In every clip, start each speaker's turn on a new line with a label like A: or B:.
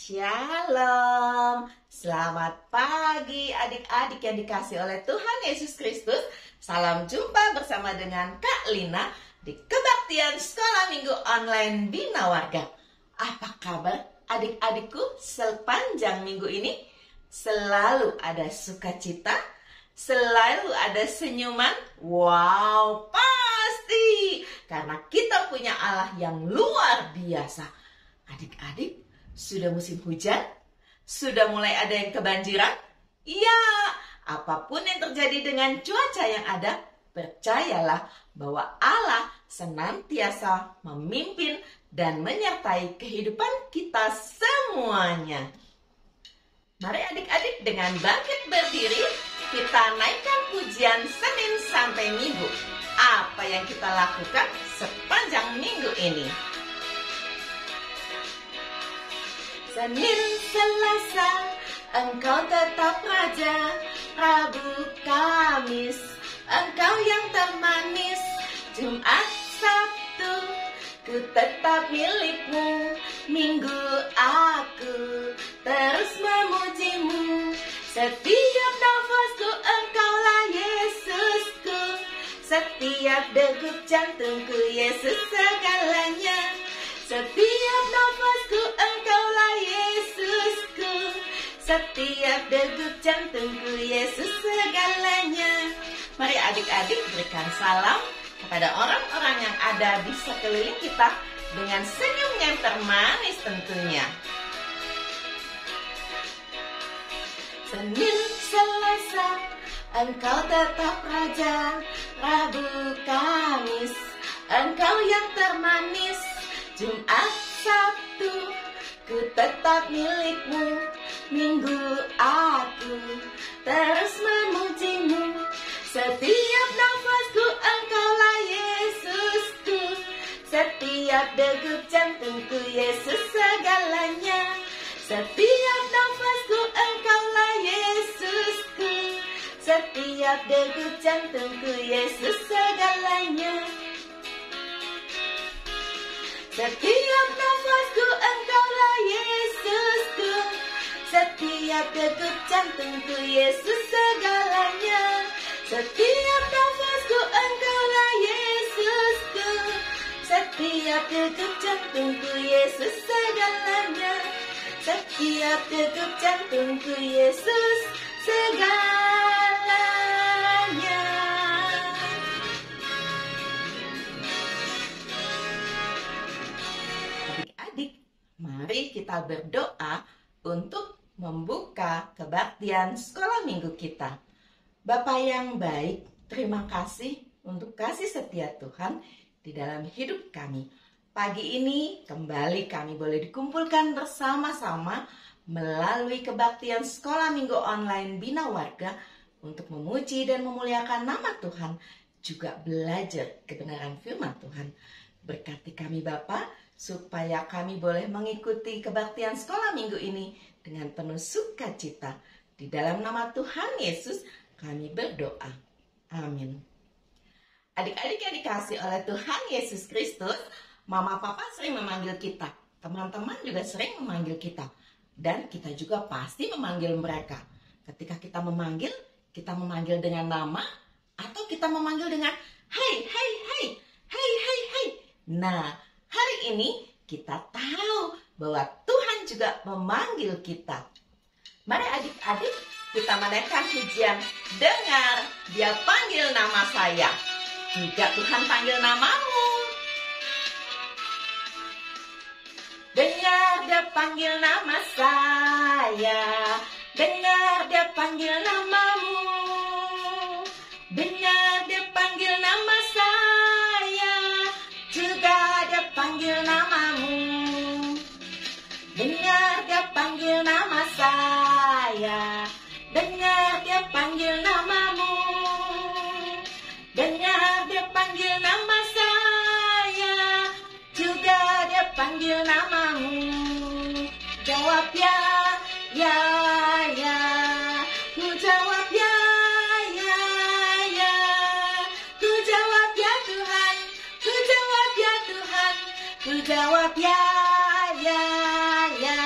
A: Shalom, selamat pagi adik-adik yang dikasih oleh Tuhan Yesus Kristus. Salam jumpa bersama dengan Kak Lina di Kebaktian Sekolah Minggu Online Bina Warga. Apa kabar adik-adikku sepanjang minggu ini? Selalu ada sukacita? Selalu ada senyuman? Wow, pasti! Karena kita punya Allah yang luar biasa. Adik-adik, sudah musim hujan? Sudah mulai ada yang kebanjiran? Iya, apapun yang terjadi dengan cuaca yang ada, percayalah bahwa Allah senantiasa memimpin dan menyertai kehidupan kita semuanya. Mari adik-adik dengan bangkit berdiri, kita naikkan pujian Senin sampai Minggu. Apa yang kita lakukan sepanjang minggu ini? Senin, Selasa, engkau tetap raja. Rabu, Kamis, engkau yang termanis. Jumat, Sabtu, ku tetap milikmu. Minggu, aku terus memujimu. Setiap nafasku, engkaulah Yesusku. Setiap degup jantungku, Yesus segalanya. Setiap nafasku, engkaulah Yesusku. Setiap degup jantungku, Yesus segalanya. Mari adik-adik berikan salam kepada orang-orang yang ada di sekeliling kita dengan senyum yang termanis tentunya. Senin, Selasa, engkau tetap raja. Rabu, Kamis, engkau yang termanis. Jumat, Sabtu, ku tetap milikmu. Minggu, aku terus memujimu. Setiap nafasku, engkaulah Yesusku. Setiap degup jantungku, Yesus segalanya. Setiap nafasku, engkaulah Yesusku. Setiap degup jantungku, Yesus segalanya. Setiap nafasku, engkaulah Yesusku. Setiap degup jantungku, Yesus segalanya. Setiap nafasku, engkaulah Yesusku. Setiap degup jantungku, Yesus segalanya. Setiap degup jantungku, Yesus segalanya. Adik-adik, mari kita berdoa untuk membuka kebaktian sekolah minggu kita. Bapa yang baik, terima kasih untuk kasih setia Tuhan di dalam hidup kami. Pagi ini kembali kami boleh dikumpulkan bersama-sama melalui kebaktian sekolah minggu online Bina Warga untuk memuji dan memuliakan nama Tuhan, juga belajar kebenaran firman Tuhan. Berkati kami Bapa, supaya kami boleh mengikuti kebaktian sekolah minggu ini dengan penuh sukacita. Di dalam nama Tuhan Yesus kami berdoa. Amin. Adik-adik yang dikasih oleh Tuhan Yesus Kristus, Mama Papa sering memanggil kita. Teman-teman juga sering memanggil kita. Dan kita juga pasti memanggil mereka. Ketika kita memanggil dengan nama, atau kita memanggil dengan hey, hey, hey, hey, hey, hey. Nah, hari ini kita tahu bahwa Tuhan juga memanggil kita. Mari adik-adik kita menaikkan pujian. Dengar, dia panggil nama saya. Juga Tuhan panggil namamu. Dengar, dia panggil nama saya. Dengar, dia panggil namamu. Dengar, dia panggil nama saya. Juga dia panggil namamu. Dengar, dia panggil nama saya. Dengar, dia panggil namamu. Dengar, dia panggil nama saya. Juga dia panggil namamu. Jawab ya, ya, ya. Ku jawab ya, ya, ya. Ku jawab ya Tuhan. Ku jawab ya Tuhan. Ku jawab ya, ya, ya.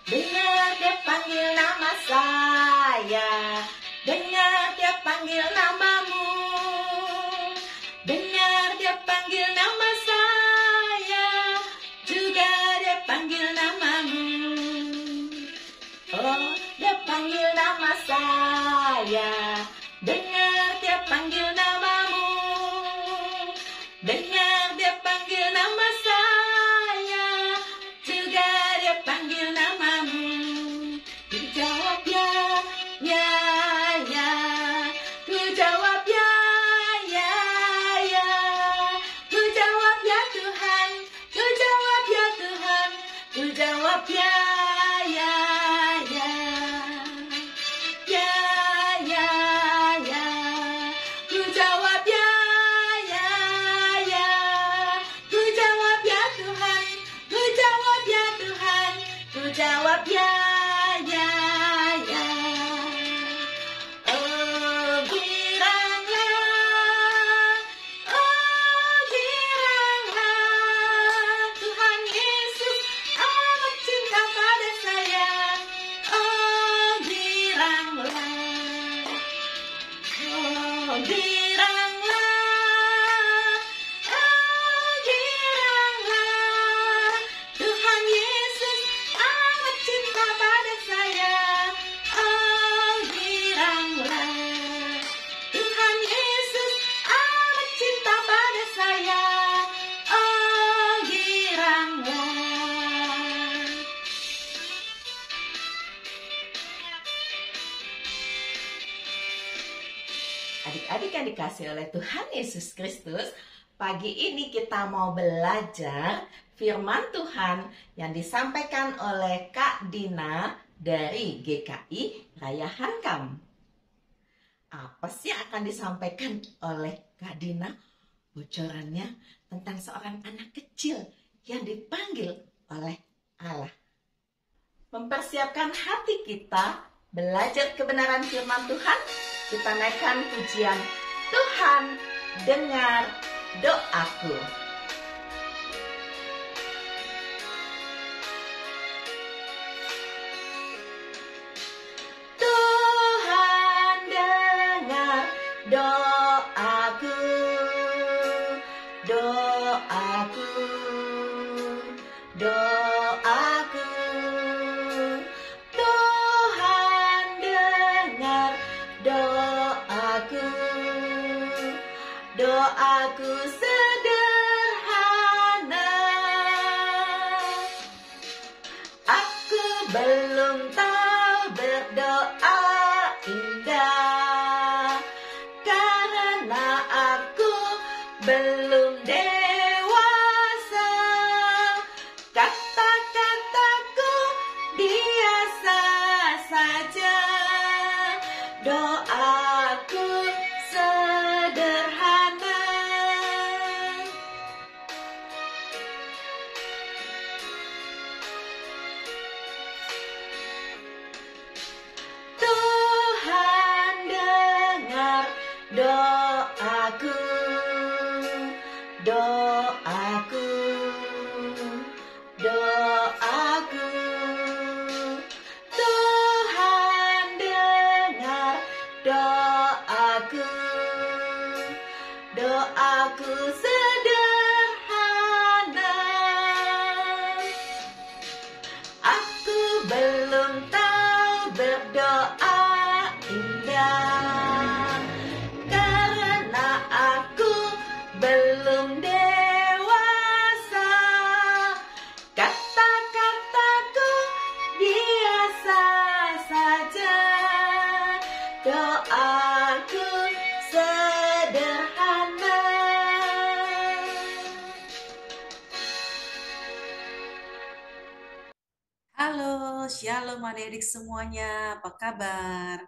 A: Dengar dia panggil nama saya, dengar dia panggil namamu, dengar dia panggil nama saya, juga dia panggil namamu. Oh, dia panggil nama saya, dengar dia panggil namamu, dengar dia panggil nama saya, juga dia panggil namamu. Ku jawab ya, ya, ya. Ku jawab ya, ya, ya. Ku jawab ya Tuhan, ku jawab ya Tuhan, ku jawab ya, ya, ya. Ya, ya, ya. Ku jawab ya, ya, ya. Ku jawab ya Tuhan, ku jawab ya Tuhan, ku jawab ya, ya, ya. Oh giranglah, Tuhan Yesus amat cinta pada saya. Oh giranglah, oh giranglah, Tuhan Yesus amat cinta pada saya. Oh giranglah, Tuhan Yesus amat cinta pada saya. Oh giranglah. Adik-adik yang dikasih oleh Tuhan Yesus Kristus, pagi ini kita mau belajar firman Tuhan yang disampaikan oleh Kak Dina dari GKI Raya Hankam. Apa sih yang akan disampaikan oleh Kak Dina? Bocorannya tentang seorang anak kecil yang dipanggil oleh Allah. Mempersiapkan hati kita belajar kebenaran firman Tuhan, kita naikkan pujian Tuhan dengar doaku. Tuhan dengar doaku, doaku, doaku. Tuhan dengar doaku, doaku sederhana. Aku belum tahu berdoa indah, karena aku belum dewasa. Kata-kataku biasa saja, doaku sederhana. Tuhan dengar doaku, doaku, doaku. Tuhan dengar doaku, doaku sederhana. Aku belum tahu berdoa indah, karena aku belum dewasa. Kata-kataku biasa saja, doaku sederhana.
B: Halo, shalom adik-adik semuanya, apa kabar?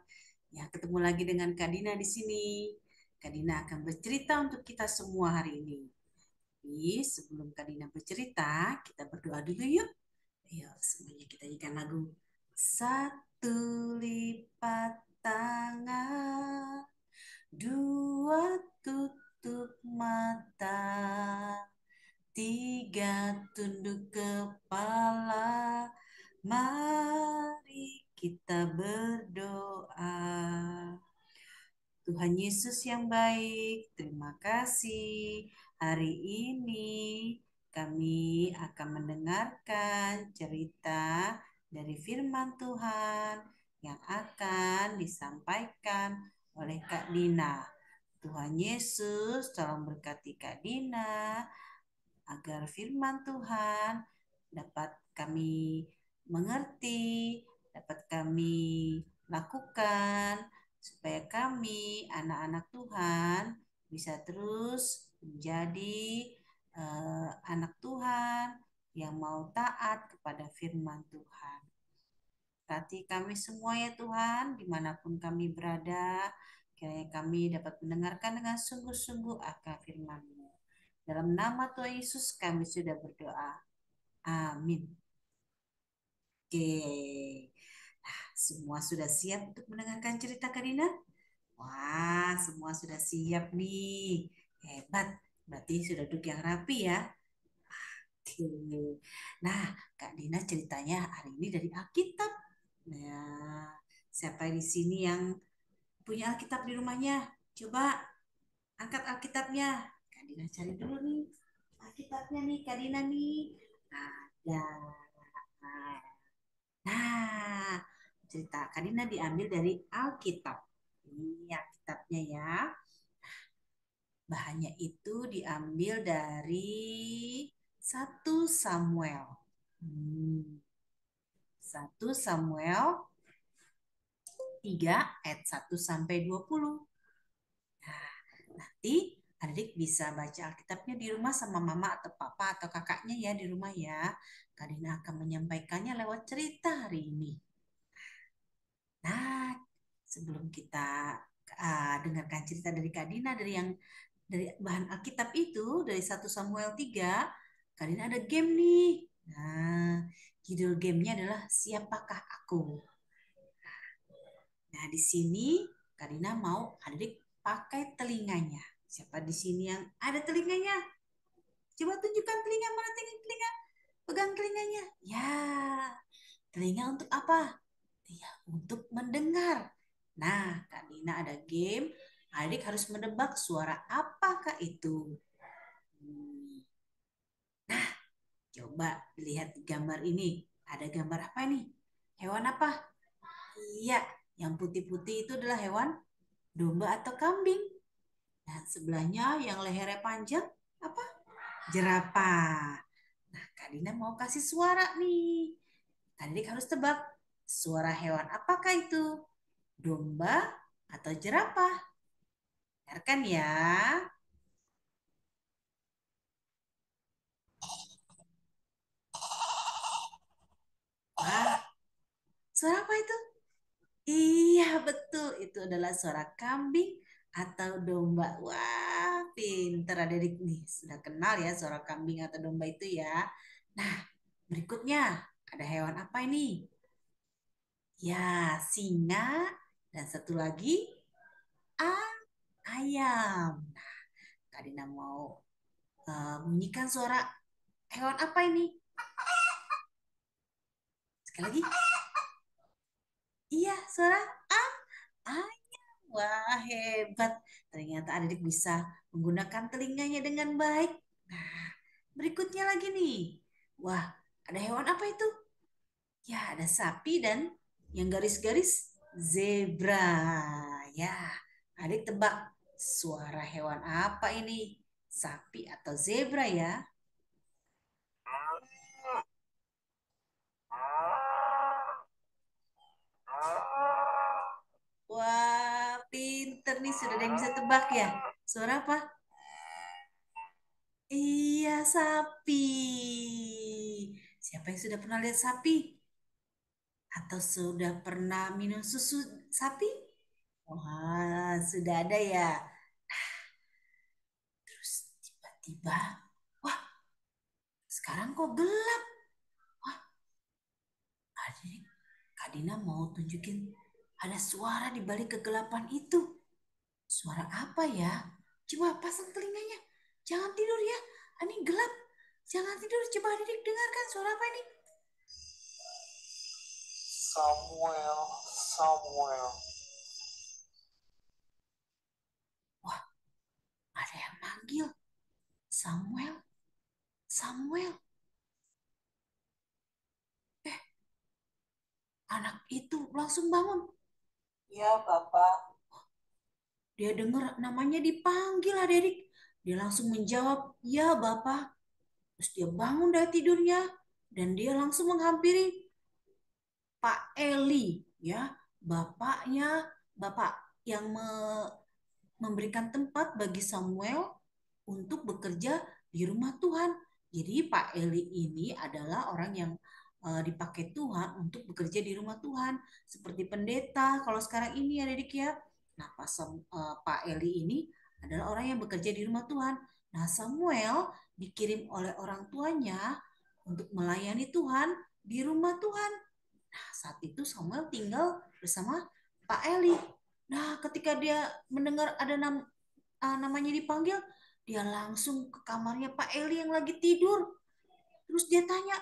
B: Ya, ketemu lagi dengan Kak Dina di sini. Kak Dina akan bercerita untuk kita semua hari ini. Tapi sebelum Kak Dina bercerita, kita berdoa dulu yuk. Ayo, semuanya kita nyanyikan lagu Satu Lipat Tangan, dua tutup mata, tiga tunduk kepala, Mari kita berdoa. Tuhan Yesus yang baik, terima kasih. Hari ini kami akan mendengarkan cerita dari firman Tuhan yang akan disampaikan oleh Kak Dina. Tuhan Yesus tolong berkati Kak Dina agar firman Tuhan dapat kami mengerti, dapat kami lakukan, supaya kami, anak-anak Tuhan, bisa terus menjadi anak Tuhan yang mau taat kepada firman Tuhan. Berkati kami semua ya Tuhan, dimanapun kami berada, kiranya kami dapat mendengarkan dengan sungguh-sungguh akan firman-Mu. Dalam nama Tuhan Yesus kami sudah berdoa. Amin. Oke. Nah, semua sudah siap untuk mendengarkan cerita Karina? Wah, semua sudah siap nih. Hebat. Berarti sudah duduk yang rapi ya. Oke. Nah, Kak Dina ceritanya hari ini dari Alkitab. Nah, siapa di sini yang punya Alkitab di rumahnya? Coba angkat Alkitabnya. Kak Dina cari dulu nih. Alkitabnya nih, Kak Dina nih. Ada. Nah, cerita Kak Dina diambil dari Alkitab. Ini Alkitabnya ya. Bahannya itu diambil dari 1 Samuel. Hmm, 1 Samuel 3 ayat 1 sampai 20. Nah, nanti adik bisa baca Alkitabnya di rumah sama mama atau papa atau kakaknya ya di rumah ya. Karina akan menyampaikannya lewat cerita hari ini. Nah, sebelum kita dengarkan cerita dari Kak Dina dari bahan Alkitab itu dari 1 Samuel 3, Kak Dina ada game nih. Nah, judul gamenya adalah Siapakah Aku? Nah, di sini Karina mau adik pakai telinganya. Siapa di sini yang ada telinganya? Coba tunjukkan telinga, mana telinga? Pegang telinganya. Ya, telinga untuk apa? Ya, untuk mendengar. Nah, Kak Dina ada game. Adik harus menebak suara apakah itu. Hmm, Coba lihat gambar ini. Ada gambar apa nih? Hewan apa? Iya, yang putih-putih itu adalah hewan domba atau kambing. Dan sebelahnya yang lehernya panjang apa? Jerapah. Nah, Kak Dina mau kasih suara nih. Adik harus tebak suara hewan apakah itu? Domba atau jerapah? Dengarkan ya. Wah, suara apa itu? Iya, betul. Itu adalah suara kambing atau domba. Wah, pinter adik nih. Sudah kenal ya suara kambing atau domba itu ya. Nah, berikutnya ada hewan apa ini? Ya, singa. Dan satu lagi, ah, ayam. Nah, Kak Dina mau bunyikan suara hewan apa ini? Sekali lagi. Iya, suara ayam. Wah, hebat. Ternyata adik bisa menggunakan telinganya dengan baik. Nah, berikutnya lagi nih. Wah, ada hewan apa itu? Ya, ada sapi dan yang garis-garis zebra. Ya, adik tebak suara hewan apa ini? Sapi atau zebra ya? Wah, pinter nih. Sudah ada yang bisa tebak ya? Suara apa? Iya, sapi. Siapa yang sudah pernah lihat sapi? Atau sudah pernah minum susu sapi? Wah, sudah ada ya. Terus tiba-tiba, wah, sekarang kok gelap? Wah, adik, Kak Dina mau tunjukin ada suara di balik kegelapan itu. Suara apa ya? Coba pasang telinganya. Jangan tidur ya. Ini gelap. Jangan tidur. Coba adik dengarkan suara apa ini?
C: Samuel, Samuel.
B: Wah, ada yang manggil. Samuel, Samuel. Eh, anak itu langsung bangun.
C: Ya, Bapak.
B: Dia dengar namanya dipanggil adik-adik. Dia langsung menjawab, ya Bapak. Terus dia bangun dari tidurnya dan dia langsung menghampiri Pak Eli, ya, bapaknya, bapak yang memberikan tempat bagi Samuel untuk bekerja di rumah Tuhan. Jadi Pak Eli ini adalah orang yang dipakai Tuhan untuk bekerja di rumah Tuhan, seperti pendeta kalau sekarang ini ya adik ya. Nah, Pak Eli ini adalah orang yang bekerja di rumah Tuhan. Nah, Samuel dikirim oleh orang tuanya untuk melayani Tuhan di rumah Tuhan. Nah, saat itu Samuel tinggal bersama Pak Eli. Nah, ketika dia mendengar ada namanya dipanggil, dia langsung ke kamarnya Pak Eli yang lagi tidur. Terus dia tanya,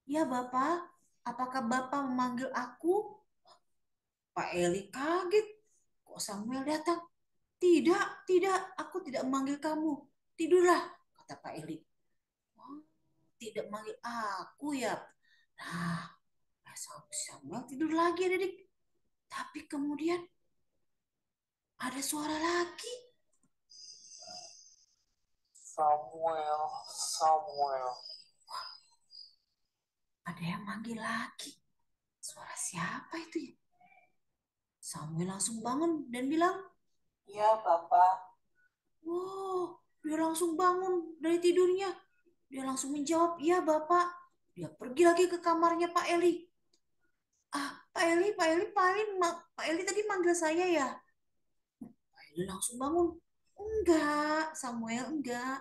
B: ya Bapak, apakah Bapak memanggil aku? Pak Eli kaget. Kok Samuel datang? Tidak, tidak, aku tidak memanggil kamu. Tidurlah, kata Pak Eli. Oh, tidak memanggil aku ya. Nah, Samuel tidur lagi adik. Tapi kemudian ada suara lagi.
C: Samuel, Samuel.
B: Ada yang manggil lagi. Suara siapa itu ya? Samuel langsung bangun dan bilang,
C: Ya, Bapak.
B: wow, dia langsung bangun dari tidurnya. Dia langsung menjawab, iya Bapak. Dia pergi lagi ke kamarnya Pak Eli. Ah, Pak Eli, Pak Eli, Pak Eli, Pak Eli tadi manggil saya ya. Pak Eli langsung bangun. Enggak, Samuel, enggak.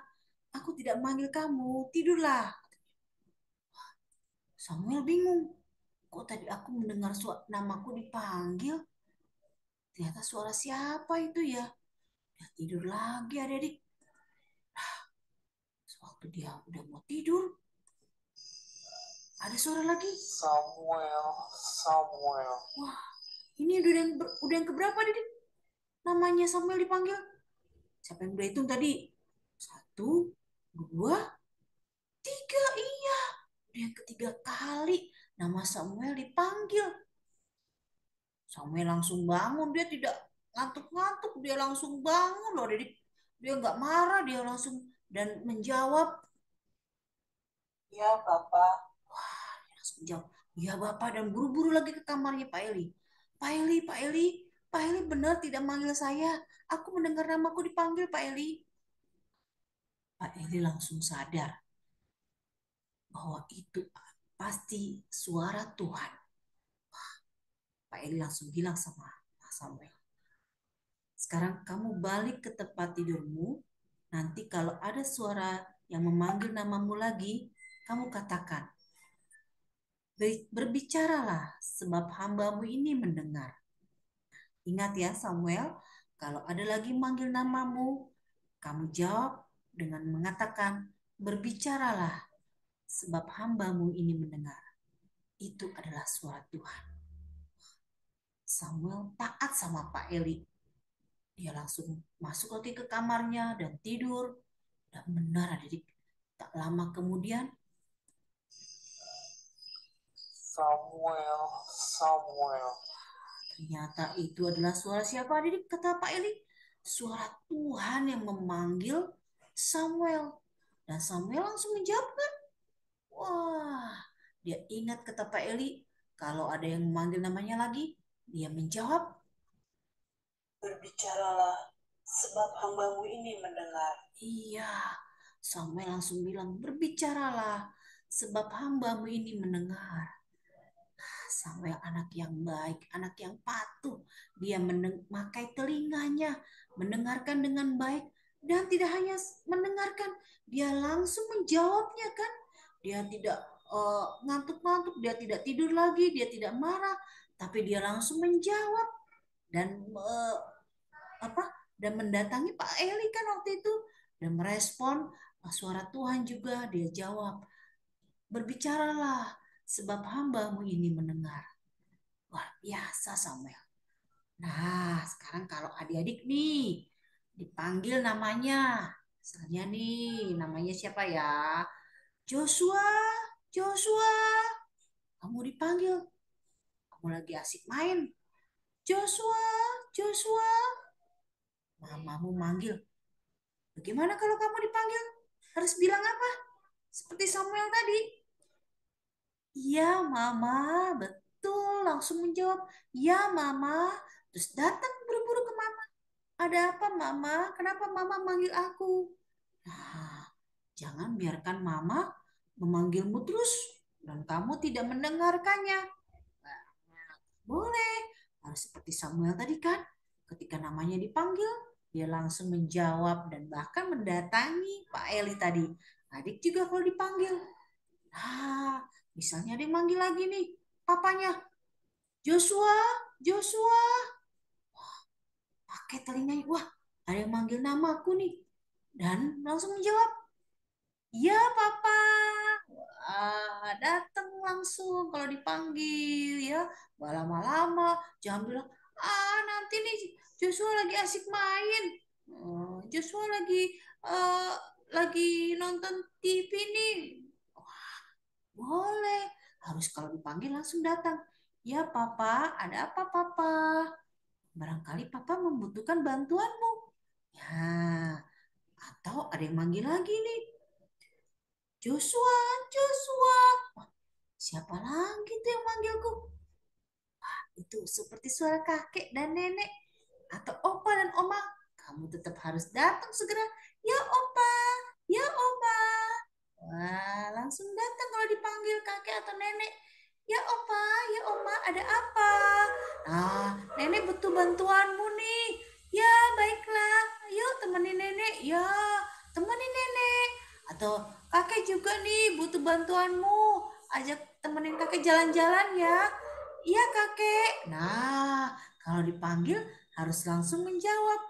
B: Aku tidak manggil kamu, tidurlah. Samuel bingung. Kok tadi aku mendengar namaku dipanggil? Ternyata suara siapa itu ya? Dia tidur lagi adik-adik. Waktu dia udah mau tidur, ada suara lagi.
C: Samuel, Samuel.
B: Wah, ini udah yang keberapa adik? Namanya Samuel dipanggil. Siapa yang udah hitung tadi? Satu, dua, tiga. Iya, udah yang ketiga kali nama Samuel dipanggil. Samuel langsung bangun. Dia tidak ngantuk-ngantuk. Dia langsung bangun loh. Dia nggak marah. Dia langsung dan menjawab.
C: Ya, Bapak.
B: Wah, dia langsung jawab. Ya Bapak dan buru-buru lagi ke kamarnya Pak Eli. Pak Eli, Pak Eli, Pak Eli benar tidak manggil saya. Aku mendengar namaku dipanggil Pak Eli. Pak Eli langsung sadar bahwa itu pasti suara Tuhan. Pak Eli langsung bilang sama Samuel, sekarang kamu balik ke tempat tidurmu. Nanti kalau ada suara yang memanggil namamu lagi, kamu katakan, berbicaralah sebab hambamu ini mendengar. Ingat ya Samuel, kalau ada lagi manggil namamu, kamu jawab dengan mengatakan, berbicaralah sebab hambamu ini mendengar. Itu adalah suara Tuhan. Samuel taat sama Pak Eli. Dia langsung masuk lagi ke kamarnya dan tidur. Dan benar adik, tak lama kemudian
C: Samuel, Samuel.
B: ternyata itu adalah suara siapa adik? Kata Pak Eli. Suara Tuhan yang memanggil Samuel. Dan Samuel langsung menjawab kan? Wah, dia ingat kata Pak Eli. Kalau ada yang memanggil namanya lagi, dia menjawab,
C: Berbicaralah, sebab hambamu ini mendengar.
B: iya. Samuel langsung bilang, berbicaralah, sebab hambamu ini mendengar. Samuel anak yang baik, anak yang patuh. Dia memakai telinganya, mendengarkan dengan baik, dan tidak hanya mendengarkan, dia langsung menjawabnya kan. Dia tidak ngantuk-ngantuk, dia tidak tidur lagi, dia tidak marah, tapi dia langsung menjawab dan apa dan mendatangi Pak Eli kan waktu itu dan merespon suara Tuhan juga. Dia jawab, berbicaralah sebab hambamu ini mendengar. Luar biasa Samuel. Nah, sekarang kalau adik-adik nih dipanggil namanya. Misalnya nih, namanya siapa ya? Joshua, Joshua. Kamu dipanggil. Kamu lagi asik main. Joshua, Joshua. Mamamu manggil. Bagaimana kalau kamu dipanggil? Harus bilang apa? Seperti Samuel tadi. Iya, Mama. Betul. Langsung menjawab. Ya, Mama. Terus datang buru-buru ke Mama. Ada apa, Mama? Kenapa Mama manggil aku? Nah, jangan biarkan Mama memanggilmu terus dan kamu tidak mendengarkannya. Nah, boleh. Harus seperti Samuel tadi kan. Ketika namanya dipanggil, dia langsung menjawab dan bahkan mendatangi Pak Eli tadi. Adik juga kalau dipanggil. Nah, misalnya dia manggil lagi nih, papanya. Joshua, Joshua. Pakai telinganya. Wah, ada yang manggil namaku nih. Dan langsung menjawab, ya Papa. Wah, datang langsung kalau dipanggil ya. Gak lama-lama, jangan bilang, nanti nih Joshua lagi asik main. Joshua eh, lagi nonton TV nih. Wah, boleh. Harus kalau dipanggil langsung datang. Ya Papa, ada apa Papa? Barangkali Papa membutuhkan bantuanmu. Ya, atau ada yang manggil lagi nih. Joshua, Joshua. Wah, siapa lagi tuh yang manggilku? Itu seperti suara kakek dan nenek atau opa dan oma. Kamu tetap harus datang segera. Ya opa, ya oma. Wah, langsung datang kalau dipanggil kakek atau nenek. Ya opa, ya oma, ada apa? Nah, nenek butuh bantuanmu nih. Ya, baiklah. Yuk temenin nenek. Ya, temenin nenek. Atau kakek juga nih butuh bantuanmu. Ajak temenin kakek jalan-jalan ya. Iya kakek. Nah, kalau dipanggil harus langsung menjawab.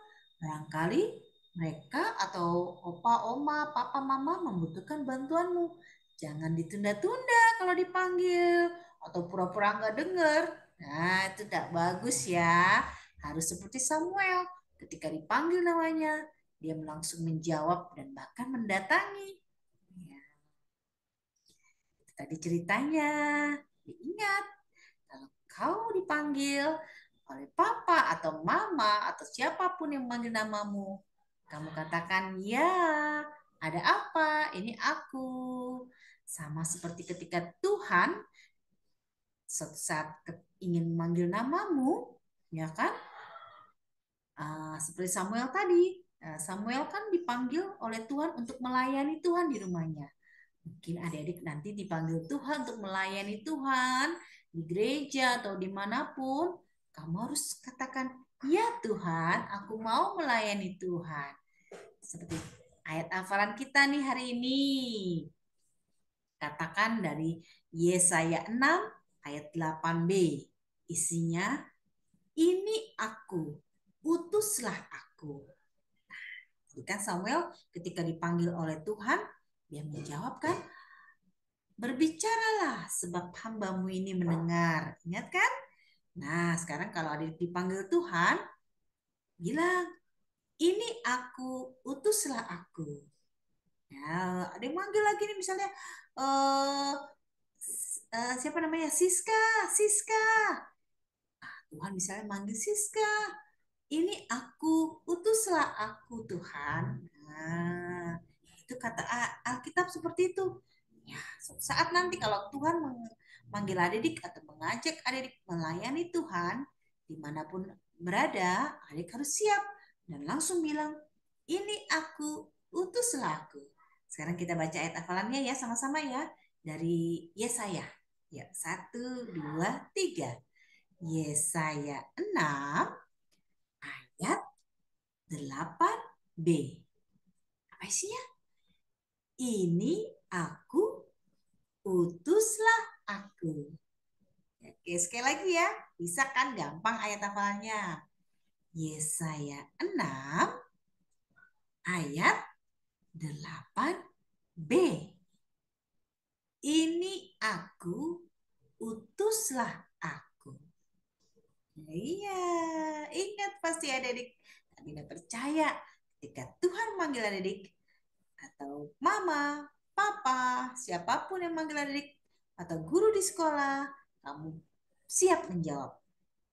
B: Barangkali mereka atau opa, oma, papa, mama membutuhkan bantuanmu. Jangan ditunda-tunda kalau dipanggil atau pura-pura nggak dengar. Nah, itu tidak bagus ya. Harus seperti Samuel. Ketika dipanggil namanya, dia langsung menjawab dan bahkan mendatangi. Ya, itu tadi ceritanya. Diingat, kalau kau dipanggil oleh papa atau mama atau siapapun yang memanggil namamu, kamu katakan, ya, ada apa? Ini aku. Sama seperti ketika Tuhan suatu saat ingin memanggil namamu, ya kan? Seperti Samuel tadi. Samuel kan dipanggil oleh Tuhan untuk melayani Tuhan di rumahnya. Mungkin adik-adik nanti dipanggil Tuhan untuk melayani Tuhan di gereja atau dimanapun. Kamu harus katakan, ya Tuhan, aku mau melayani Tuhan. Seperti ayat hafalan kita nih hari ini. Katakan dari Yesaya 6 ayat 8b. Isinya, ini aku, utuslah aku. Jadi kan Samuel ketika dipanggil oleh Tuhan, dia menjawab kan, berbicaralah sebab hambamu ini mendengar. Ingat kan? Nah, sekarang kalau ada dipanggil Tuhan, bilang, ini aku, utuslah aku. Ya, ada yang manggil lagi nih misalnya, eh siapa namanya? Siska, Siska. Tuhan misalnya manggil Siska. Ini aku, utuslah aku Tuhan. Nah, itu kata Alkitab seperti itu. Ya, saat nanti kalau Tuhan memanggil adik atau mengajak adik melayani Tuhan, dimanapun berada, adik harus siap dan langsung bilang, ini aku, utuslah aku. Sekarang kita baca ayat hafalannya ya, sama-sama ya. Dari Yesaya. Ya, 1, 2, 3. Yesaya 6 ayat 8b. Apa isinya? Ini aku, utuslah aku. Oke, sekali lagi ya. Bisa kan gampang ayat hafalannya. Yesaya 6 ayat 8b. Ini aku, utuslah aku. Iya, ingat pasti adik-adik. Kadina percaya ketika Tuhan manggil adik-adik atau mama, papa, siapapun yang manggil adik atau guru di sekolah, kamu siap menjawab.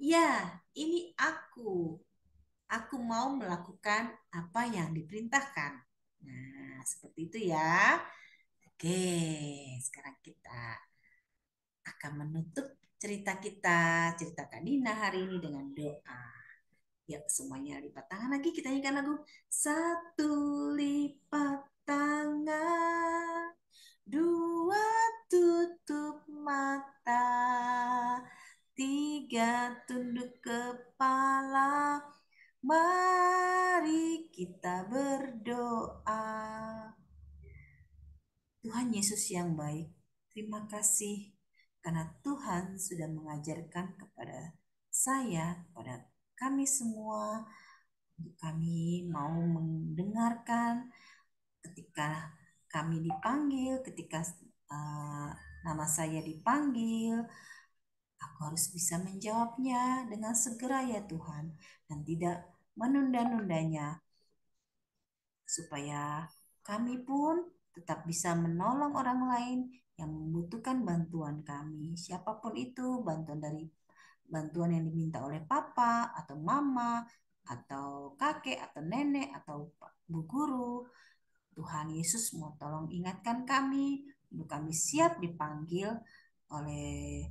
B: Ya, ini aku. Aku mau melakukan apa yang diperintahkan. Nah, seperti itu ya. Oke, sekarang kita akan menutup cerita Kak Dina hari ini dengan doa. Yuk semuanya lipat tangan lagi, kita nyanyikan lagu Satu Lipat Tangan, dua tutup mata, tiga tunduk kepala, mari kita berdoa. Tuhan Yesus yang baik, terima kasih karena Tuhan sudah mengajarkan kepada saya, kepada kami semua, untuk kami mau mendengarkan ketika kami dipanggil, ketika nama saya dipanggil, aku harus bisa menjawabnya dengan segera ya Tuhan, dan tidak menunda-nundanya, supaya kami pun tetap bisa menolong orang lain yang membutuhkan bantuan kami. Siapapun itu, bantuan yang diminta oleh papa atau mama atau kakek atau nenek atau bu guru. Tuhan Yesus mau tolong ingatkan kami untuk kami siap dipanggil oleh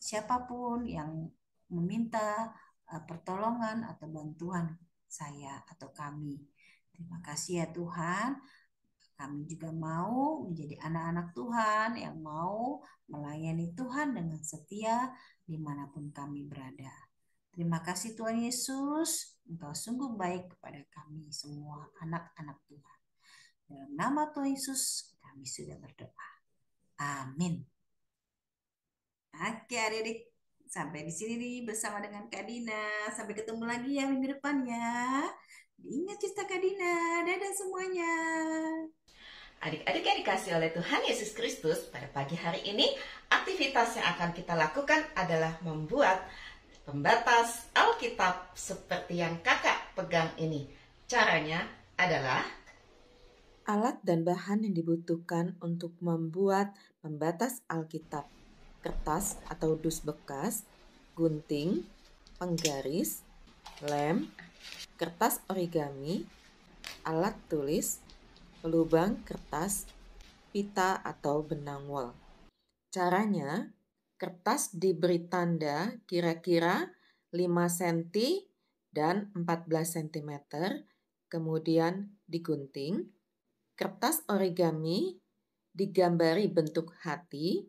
B: siapapun yang meminta pertolongan atau bantuan saya atau kami. Terima kasih ya Tuhan. Kami juga mau menjadi anak-anak Tuhan yang mau melayani Tuhan dengan setia dimanapun kami berada. Terima kasih Tuhan Yesus, Engkau sungguh baik kepada kami semua anak-anak Tuhan. Dalam nama Tuhan Yesus kami sudah berdoa. Amin. Oke adik-adik, sampai di sini nih bersama dengan Kak Dina. Sampai ketemu lagi ya minggu depannya. Ingat cerita Kak Dina. Dadah semuanya.
A: Adik-adik yang dikasih oleh Tuhan Yesus Kristus, pada pagi hari ini aktivitas yang akan kita lakukan adalah membuat pembatas Alkitab seperti yang kakak pegang ini. Caranya adalah alat dan bahan yang dibutuhkan untuk membuat pembatas Alkitab: kertas atau dus bekas, gunting, penggaris, lem, kertas origami, alat tulis, pelubang kertas, pita atau benang wol. Caranya, kertas diberi tanda kira-kira 5 cm dan 14 cm, kemudian digunting. Kertas origami digambari bentuk hati,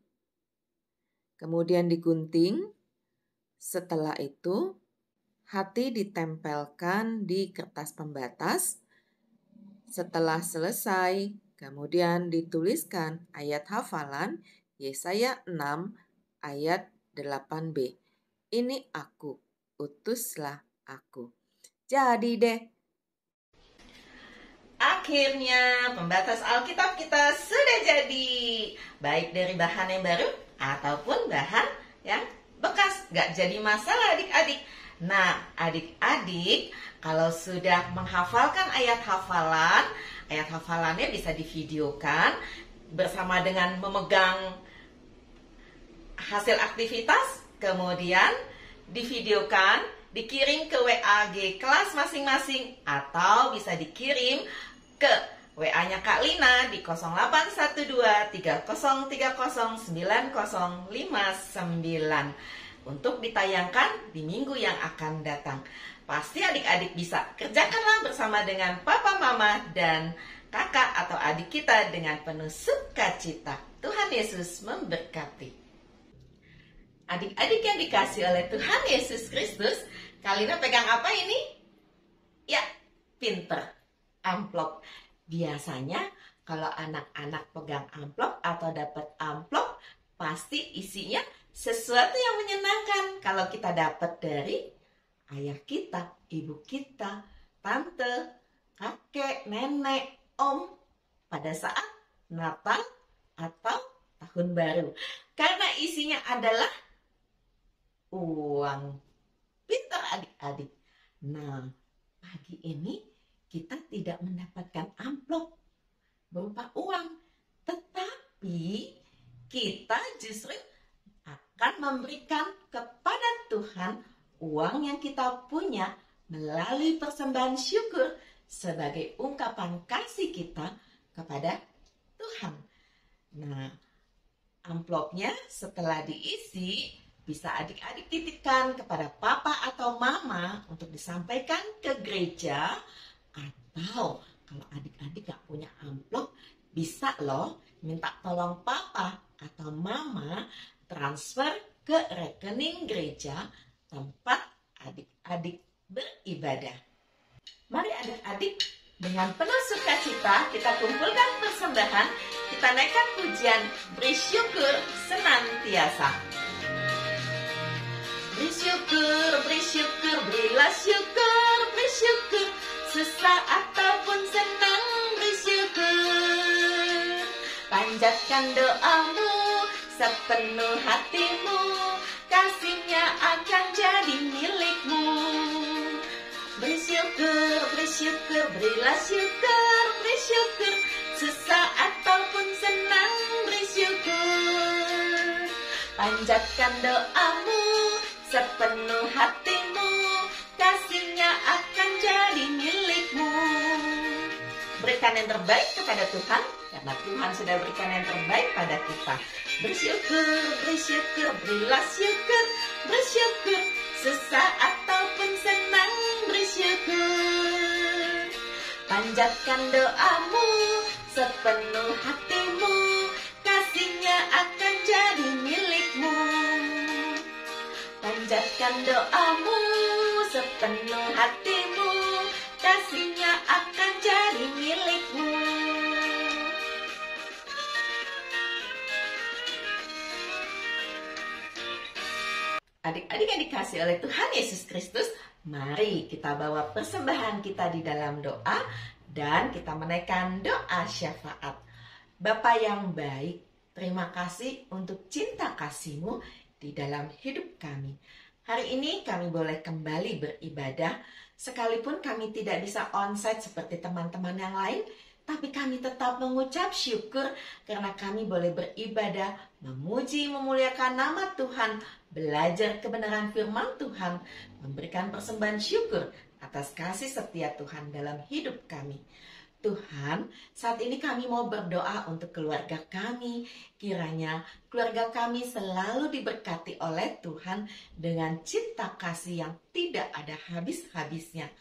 A: kemudian digunting. Setelah itu, hati ditempelkan di kertas pembatas. Setelah selesai, kemudian dituliskan ayat hafalan Yesaya 6 ayat 8b. Ini aku, utuslah aku. Jadi deh, akhirnya pembatas Alkitab kita sudah jadi. Baik dari bahan yang baru ataupun bahan yang bekas. Gak jadi masalah adik-adik. Nah, adik-adik kalau sudah menghafalkan ayat hafalannya bisa divideokan bersama dengan memegang hasil aktivitas, kemudian divideokan, dikirim ke WA-G kelas masing-masing, atau bisa dikirim ke WA-nya Kak Lina di 081230309059 untuk ditayangkan di minggu yang akan datang. Pasti adik-adik bisa. Kerjakanlah bersama dengan papa, mama, dan kakak atau adik kita dengan penuh sukacita. Tuhan Yesus memberkati. Adik-adik yang dikasih oleh Tuhan Yesus Kristus, Kak Lina pegang apa ini? Ya, pinter. Amplop. Biasanya kalau anak-anak pegang amplop atau dapat amplop, pasti isinya sesuatu yang menyenangkan. Kalau kita dapat dari ayah kita, ibu kita, tante, kakek, nenek, om, pada saat Natal atau Tahun Baru. Karena isinya adalah uang. Pintar adik-adik. Nah, pagi ini kita tidak mendapatkan amplop berupa uang, tetapi kita justru akan memberikan kepada Tuhan uang yang kita punya melalui persembahan syukur sebagai ungkapan kasih kita kepada Tuhan. Nah, amplopnya setelah diisi bisa adik-adik titipkan kepada papa atau mama untuk disampaikan ke gereja, atau kalau adik-adik gak punya amplop bisa loh minta tolong papa atau mama transfer ke rekening gereja tempat adik-adik beribadah. Mari adik-adik, dengan penuh sukacita kita kumpulkan persembahan, kita naikkan pujian bersyukur senantiasa. Bersyukur, bersyukur, berilah syukur, bersyukur, susah ataupun senang bersyukur. Panjatkan doamu sepenuh hatimu, kasihnya akan jadi milikmu. Bersyukur, bersyukur, berilah syukur, bersyukur, susah ataupun senang bersyukur. Panjatkan doamu sepenuh hatimu, kasihnya akan jadi milikmu. Berikan yang terbaik kepada Tuhan, karena Tuhan sudah berikan yang terbaik pada kita. Bersyukur, bersyukur, berilah syukur, bersyukur, susah ataupun senang bersyukur. Panjatkan doamu sepenuh hatimu, kasihnya akan jadi milikmu. Panjatkan doamu sepenuh hatimu, kasihnya akan jadi milikmu. Adik-adik yang dikasih oleh Tuhan Yesus Kristus, mari kita bawa persembahan kita di dalam doa dan kita menaikkan doa syafaat. Bapa yang baik, terima kasih untuk cinta kasih-Mu di dalam hidup kami. Hari ini kami boleh kembali beribadah, sekalipun kami tidak bisa onsite seperti teman-teman yang lain, tapi kami tetap mengucap syukur karena kami boleh beribadah, memuji, memuliakan nama Tuhan, belajar kebenaran firman Tuhan, memberikan persembahan syukur atas kasih setia Tuhan dalam hidup kami. Tuhan, saat ini kami mau berdoa untuk keluarga kami. Kiranya keluarga kami selalu diberkati oleh Tuhan dengan cinta kasih yang tidak ada habis-habisnya.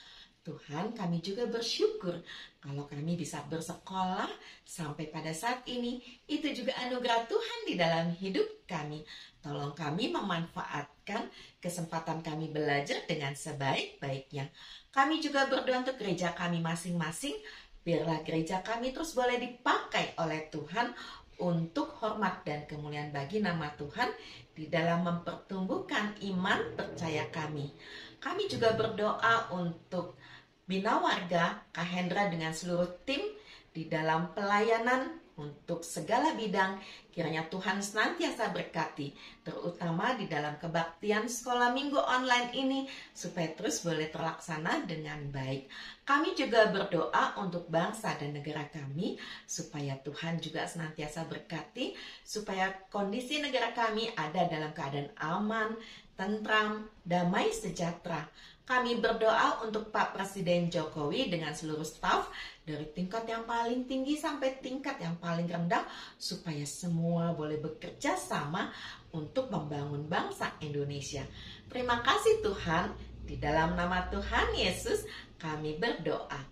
A: Tuhan, kami juga bersyukur kalau kami bisa bersekolah sampai pada saat ini. Itu juga anugerah Tuhan di dalam hidup kami. Tolong kami memanfaatkan kesempatan kami belajar dengan sebaik-baiknya. Kami juga berdoa untuk gereja kami masing-masing. Biarlah gereja kami terus boleh dipakai oleh Tuhan untuk hormat dan kemuliaan bagi nama Tuhan di dalam mempertumbuhkan iman percaya kami. Kami juga berdoa untuk Bina Warga Kak Hendra dengan seluruh tim di dalam pelayanan untuk segala bidang. Kiranya Tuhan senantiasa berkati, terutama di dalam kebaktian sekolah minggu online ini, supaya terus boleh terlaksana dengan baik. Kami juga berdoa untuk bangsa dan negara kami, supaya Tuhan juga senantiasa berkati, supaya kondisi negara kami ada dalam keadaan aman, tentram, damai, sejahtera. Kami berdoa untuk Pak Presiden Jokowi dengan seluruh staf dari tingkat yang paling tinggi sampai tingkat yang paling rendah, supaya semua boleh bekerja sama untuk membangun bangsa Indonesia. Terima kasih Tuhan, di dalam nama Tuhan Yesus kami berdoa.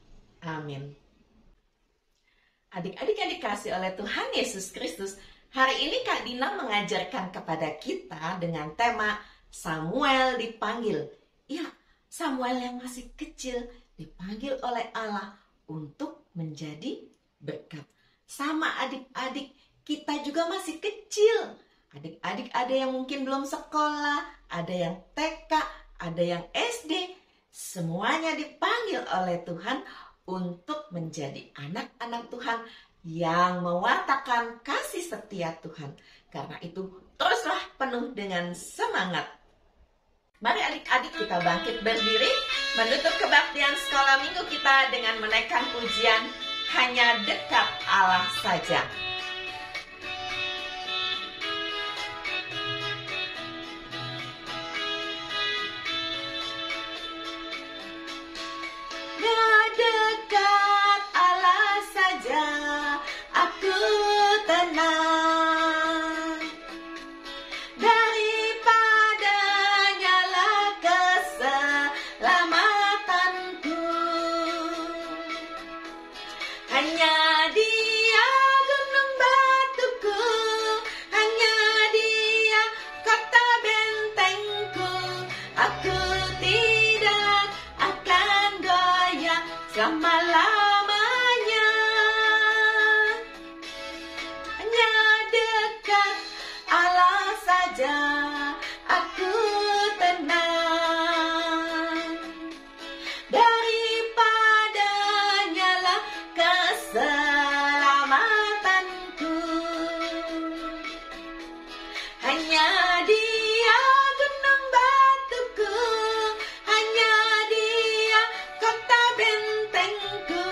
A: Amin. Adik-adik yang dikasih oleh Tuhan Yesus Kristus, hari ini Kak Dina mengajarkan kepada kita dengan tema Samuel dipanggil. Ya, Samuel yang masih kecil dipanggil oleh Allah untuk menjadi berkat. Sama adik-adik, kita juga masih kecil. Adik-adik ada yang mungkin belum sekolah, ada yang TK, ada yang SD. Semuanya dipanggil oleh Tuhan untuk menjadi anak-anak Tuhan yang mewartakan kasih setia Tuhan. Karena itu teruslah penuh dengan semangat. Mari adik-adik kita bangkit berdiri, menutup kebaktian sekolah minggu kita dengan menaikkan pujian Hanya Dekat Allah Saja. Dekat Allah saja, aku tenang. Daripadanya lah keselamatanku. Hanya Dia gunung batuku, hanya Dia kota bentengku. Aku tidak akan goyah selama-lamanya. Hanya dekat Allah saja, aku tenang. Daripadanya lah keselamatanku. Hanya Dia gunung batuku, hanya Dia kota bentengku.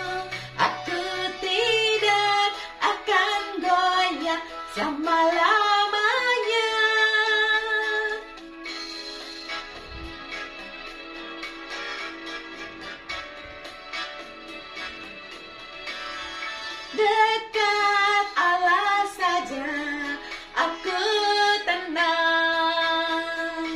A: Aku tidak akan goyah selama-lamanya. Dekat Allah saja, aku tenang.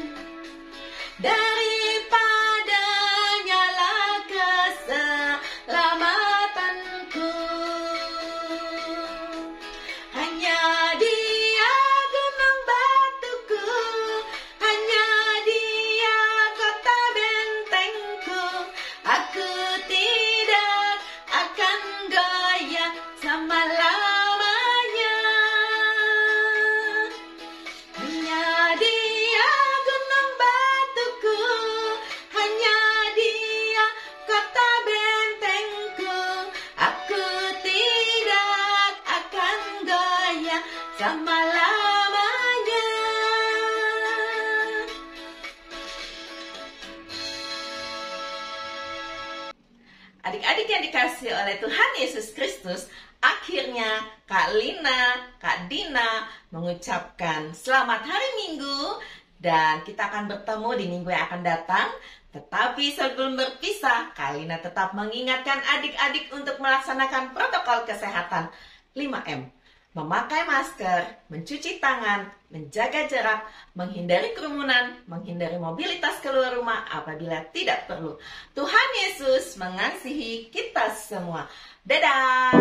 A: Daripadanya lah keselamatanku. Hanya Dia gunung batuku, hanya Dia kota bentengku. Aku tidak akan goyah selama-lamanya. Hanya Dia gunung batuku, hanya Dia kota bentengku. Aku tidak akan goyah selama-lamanya. Adik-adik yang dikasihi oleh Tuhan Yesus Kristus, akhirnya Kak Lina, Kak Dina mengucapkan selamat hari Minggu. Dan kita akan bertemu di minggu yang akan datang. Tetapi sebelum berpisah, Kak Lina tetap mengingatkan adik-adik untuk melaksanakan protokol kesehatan 5M. Memakai masker, mencuci tangan, menjaga jarak, menghindari kerumunan, menghindari mobilitas keluar rumah apabila tidak perlu. Tuhan Yesus mengasihi kita semua. Dadah!